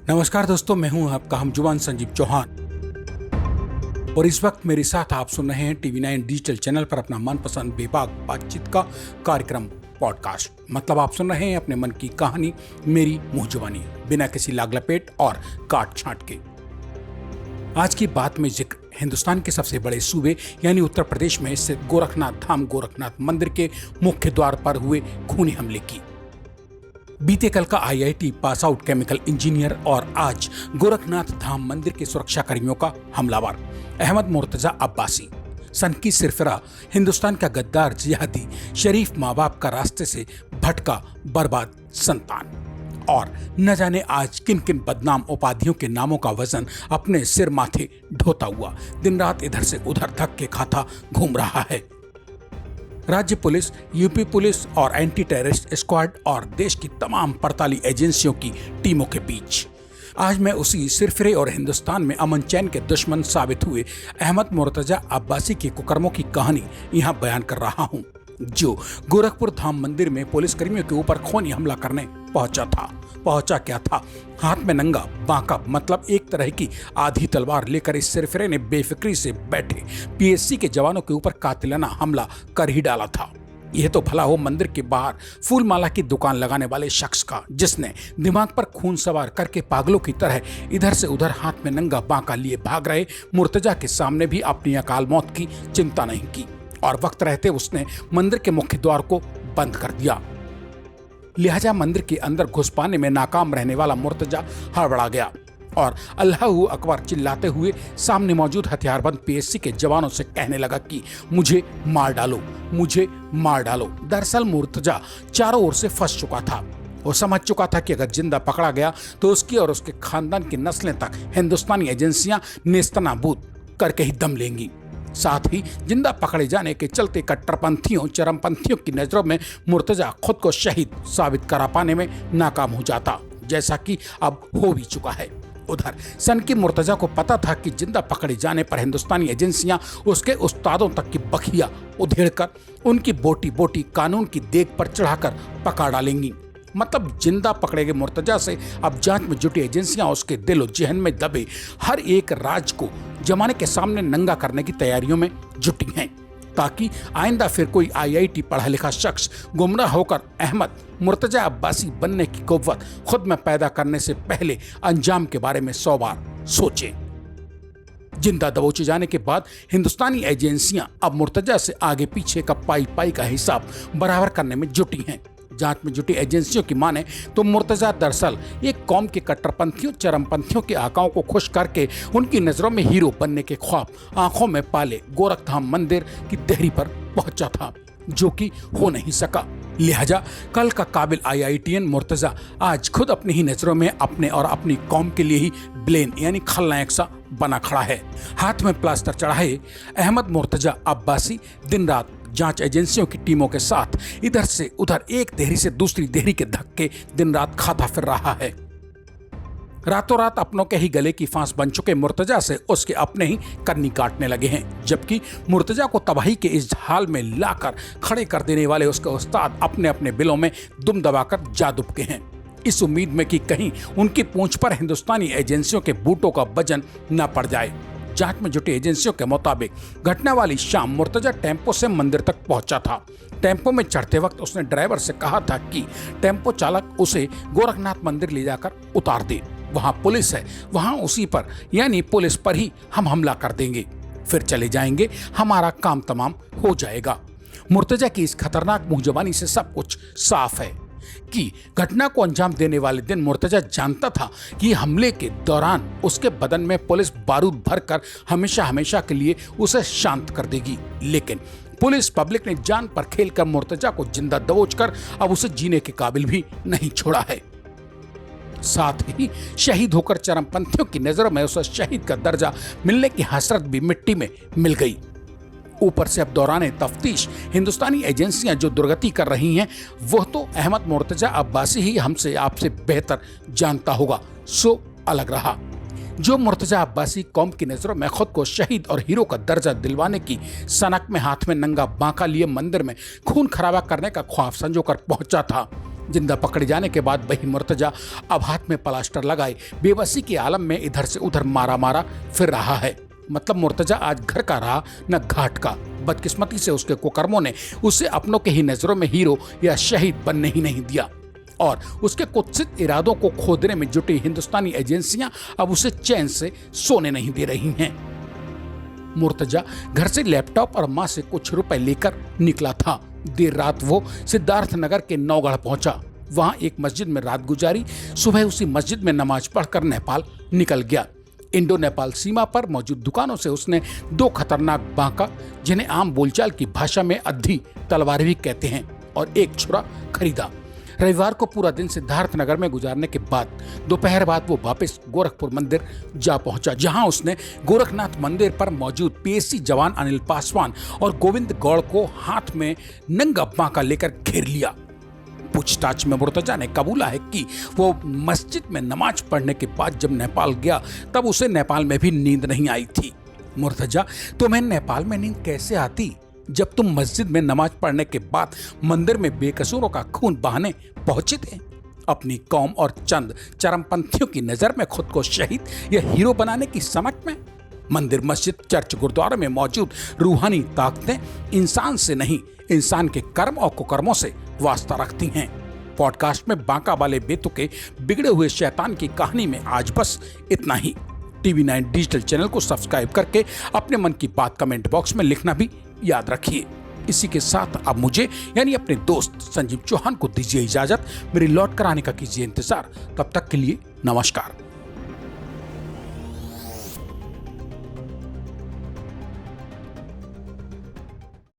नमस्कार दोस्तों, मैं हूं आपका हमजुबान संजीव चौहान और इस वक्त मेरे साथ आप सुन रहे हैं TV9 डिजिटल चैनल पर अपना मनपसंद बेबाक बातचीत का कार्यक्रम पॉडकास्ट। मतलब आप सुन रहे हैं अपने मन की कहानी मेरी मुंह जुबानी, बिना किसी लाग लपेट और काट छांट के। आज की बात में जिक्र हिंदुस्तान के सबसे बड़े सूबे यानी उत्तर प्रदेश में स्थित गोरखनाथ धाम गोरखनाथ मंदिर के मुख्य द्वार पर हुए खूनी हमले की। बीते कल का IIT pass out chemical engineer और आज गोरखनाथ धाम मंदिर के सुरक्षा कर्मियों का हमलावर अहमद मुर्तजा अब्बासी, सन की सिरफिरा, हिंदुस्तान का गद्दार जिहादी, शरीफ माँ बाप का रास्ते से भटका बर्बाद संतान, और न जाने आज किन किन बदनाम उपाधियों के नामों का वजन अपने सिर माथे ढोता हुआ दिन रात इधर से उधर धक्के खाता घूम रहा है। राज्य पुलिस, यूपी पुलिस और एंटी टेररिस्ट स्क्वाड और देश की तमाम पड़ताली एजेंसियों की टीमों के बीच आज मैं उसी सिरफिरे और हिंदुस्तान में अमन चैन के दुश्मन साबित हुए अहमद मुर्तजा अब्बासी के कुकर्मों की कहानी यहाँ बयान कर रहा हूँ, जो गोरखपुर धाम मंदिर में पुलिसकर्मियों के ऊपर खूनी हमला करने पहुंचा क्या था? हाथ में नंगा बांका, मतलब एक तरह की आधी तलवार लेकर इस सिरफिरे ने बेफिक्री से बैठे PSC के जवानों के ऊपर कातिलाना हमला कर ही डाला था। यह तो भला हो मंदिर के बाहर फूलमाला की दुकान लगाने वाले शख्स का, जिसने दिमाग पर खून सवार करके पागलों की तरह इधर से उधर हाथ में नंगा बांका लिए भाग रहे मुर्तजा के सामने भी अपनी अकाल मौत की चिंता नहीं की और वक्त रहते उसने मंदिर के मुख्य द्वार को बंद कर दिया। लिहाजा मंदिर के अंदर घुस पाने में नाकाम रहने वाला मुर्तजा हड़बड़ा गया और अल्लाहू अकबर चिल्लाते हुए सामने मौजूद हथियारबंद PSC के जवानों से कहने लगा कि मुझे मार डालो। दरअसल मुर्तजा चारों ओर से फंस चुका था। वो समझ चुका था कि अगर जिंदा पकड़ा गया तो उसकी और उसके खानदान की नस्लें तक हिंदुस्तानी एजेंसियां नेस्तनाबूद करके ही दम लेंगी। साथ ही जिंदा पकड़े जाने के चलते कट्टरपंथियों, चरमपंथियों की नजरों में मुर्तजा खुद को शहीद साबित करा पाने में नाकाम हो जाता, जैसा कि अब हो भी चुका है। उधर सन की मुर्तजा को पता था कि जिंदा पकड़े जाने पर हिंदुस्तानी एजेंसियां उसके उस्तादों तक की बखिया उधेड़कर उनकी बोटी बोटी कानून की देग पर चढ़ाकर पका डालेंगी। मतलब जिंदा पकड़े गए मुर्तजा से अब जांच में जुटी एजेंसियां उसके दिल और जहन में दबे हर एक राज को जमाने के सामने नंगा करने की तैयारियों में जुटी हैं, ताकि आइंदा फिर कोई IIT पढ़ा लिखा शख्स गुमराह होकर अहमद मुर्तजा अब्बासी बनने की कुव्वत खुद में पैदा करने से पहले अंजाम के बारे में 100 बार सोचे। जिंदा दबोचे जाने के बाद हिंदुस्तानी एजेंसियां अब मुर्तजा से आगे पीछे का पाई का हिसाब बराबर करने में जुटी हैं। जांच में जुटी एजेंसियों की माने तो मुर्तजा दरअसल एक कौम के कट्टरपंथियों, चरमपंथियों के आकाओं को खुश करके उनकी नजरों में हीरो बनने के ख्वाब आंखों में पाले गोरखधाम मंदिर की देहरी पर पहुंचा था, जो कि हो नहीं सका। लिहाजा कल का काबिल IITN मुर्तजा आज खुद अपनी ही नजरों में अपने और अपनी कौम के लिए ही ब्लेन यानी खलनायक सा बना खड़ा है। हाथ में प्लास्टर चढ़ाए अहमद मुर्तजा अब्बासी दिन रात जांच एजेंसियों की टीमों के साथ इधर से उधर एक देहरी से दूसरी देहरी के धक्के दिन रात खाता फिर रहा है। रातों रात अपनों के ही गले की फांस बन चुके मुर्तजा से उसके अपने ही कन्नी काटने लगे हैं, जबकि मुर्तजा को तबाही के इस हाल में लाकर खड़े कर देने वाले उसके उस्ताद अपने अपने बिलों में दुम दबाकर जा दुबके हैं, इस उम्मीद में कि कहीं उनकी पूंछ पर हिंदुस्तानी एजेंसियों के बूटों का वजन न पड़ जाए। जांच में जुटी एजेंसियों के मुताबिक घटना वाली शाम मुर्तजा टेम्पो से मंदिर तक पहुंचा था। टेम्पो में चढ़ते वक्त उसने ड्राइवर से कहा था कि टेम्पो चालक उसे गोरखनाथ मंदिर ले जाकर उतार दे। वहां पुलिस है, वहां उसी पर यानी पुलिस पर ही हम हमला कर देंगे, फिर चले जाएंगे, हमारा काम तमाम हो जाएगा। मुर्तजा की इस खतरनाक मुंहजबानी से सब कुछ साफ है कि घटना को अंजाम देने वाले दिन मुर्तजा जानता था कि हमले के दौरान उसके बदन में पुलिस बारूद भरकर हमेशा हमेशा के लिए उसे शांत कर देगी, लेकिन पुलिस पब्लिक ने जान पर खेलकर मुर्तजा को जिंदा दबोचकर अब उसे जीने के काबिल भी नहीं छोड़ा है। साथ ही शहीद होकर चरमपंथियों की नजरों में उसे शहीद का दर्जा मिलने की हसरत भी मिट्टी में मिल गई। ऊपर से अब दौरान तफ्तीश हिंदुस्तानी एजेंसियां जो दुर्गति कर रही हैं, वह तो अहमद मुर्तजा अब्बासी ही हमसे आपसे बेहतर जानता होगा। सो अलग रहा जो मुर्तजा अब्बासी कौम की नजरों में खुद को शहीद और हीरो का दर्जा दिलवाने की सनक में हाथ में नंगा बांका लिए मंदिर में खून खराबा करने का ख्वाब संजोकर पहुंचा था, जिंदा पकड़े जाने के बाद वही मुर्तजा अब हाथ में प्लास्टर लगाए बेबसी के आलम में इधर से उधर मारा फिर रहा है। मतलब मुर्तजा आज घर का रहा न घाट का। बदकिस्मती से उसके कुकर्मों ने उसे अपनों के ही नजरों में हीरो या शहीद बनने ही नहीं दिया और उसके कुत्सित इरादों को खोदने में जुटी हिंदुस्तानी एजेंसियां अब उसे चैन से सोने नहीं दे रही हैं। मुर्तजा घर से लैपटॉप और मां से कुछ रुपए लेकर निकला था। देर रात वो सिद्धार्थ नगर के नौगढ़ पहुंचा। वहां एक मस्जिद में रात गुजारी। सुबह उसी मस्जिद में नमाज पढ़कर नेपाल निकल गया। इंडो नेपाल सीमा पर मौजूद दुकानों से उसने 2 खतरनाक बांका, जिन्हें आम बोलचाल की भाषा में अद्धी तलवार भी कहते हैं, और एक छुरा खरीदा। रविवार को पूरा दिन सिद्धार्थ नगर में गुजारने के बाद दोपहर बाद वो वापस गोरखपुर मंदिर जा पहुंचा, जहां उसने गोरखनाथ मंदिर पर मौजूद पीएसी जवान अनिल पासवान और गोविंद गौड़ को हाथ में नंगा बांका लेकर घेर लिया। पूछताछ में मुर्तजा ने कबूला है कि वो मस्जिद में नमाज पढ़ने के बाद जब नेपाल गया तब उसे नेपाल में भी नींद नहीं आई थी। मुर्तजा, तुम्हें नेपाल में नींद कैसे आती जब तुम मस्जिद में नमाज पढ़ने के बाद मंदिर में बेकसूरों का खून बहाने पहुंचे थे? अपनी कौम और चंद चरमपंथियों की नजर में खुद को शहीद या हीरो बनाने की समक में? मंदिर, मस्जिद, चर्च, गुरुद्वारों में मौजूद रूहानी ताकतें इंसान से नहीं, इंसान के कर्म और कुकर्मों से वास्ता रखती हैं। पॉडकास्ट में बांका वाले बेतुके बिगड़े हुए शैतान की कहानी में आज बस इतना ही। टीवी 9 डिजिटल चैनल को सब्सक्राइब करके अपने मन की बात कमेंट बॉक्स में लिखना भी याद रखिए। इसी के साथ अब मुझे यानी अपने दोस्त संजीव चौहान को दीजिए इजाजत। मेरी लौट कर आने का कीजिए इंतजार। तब तक के लिए नमस्कार।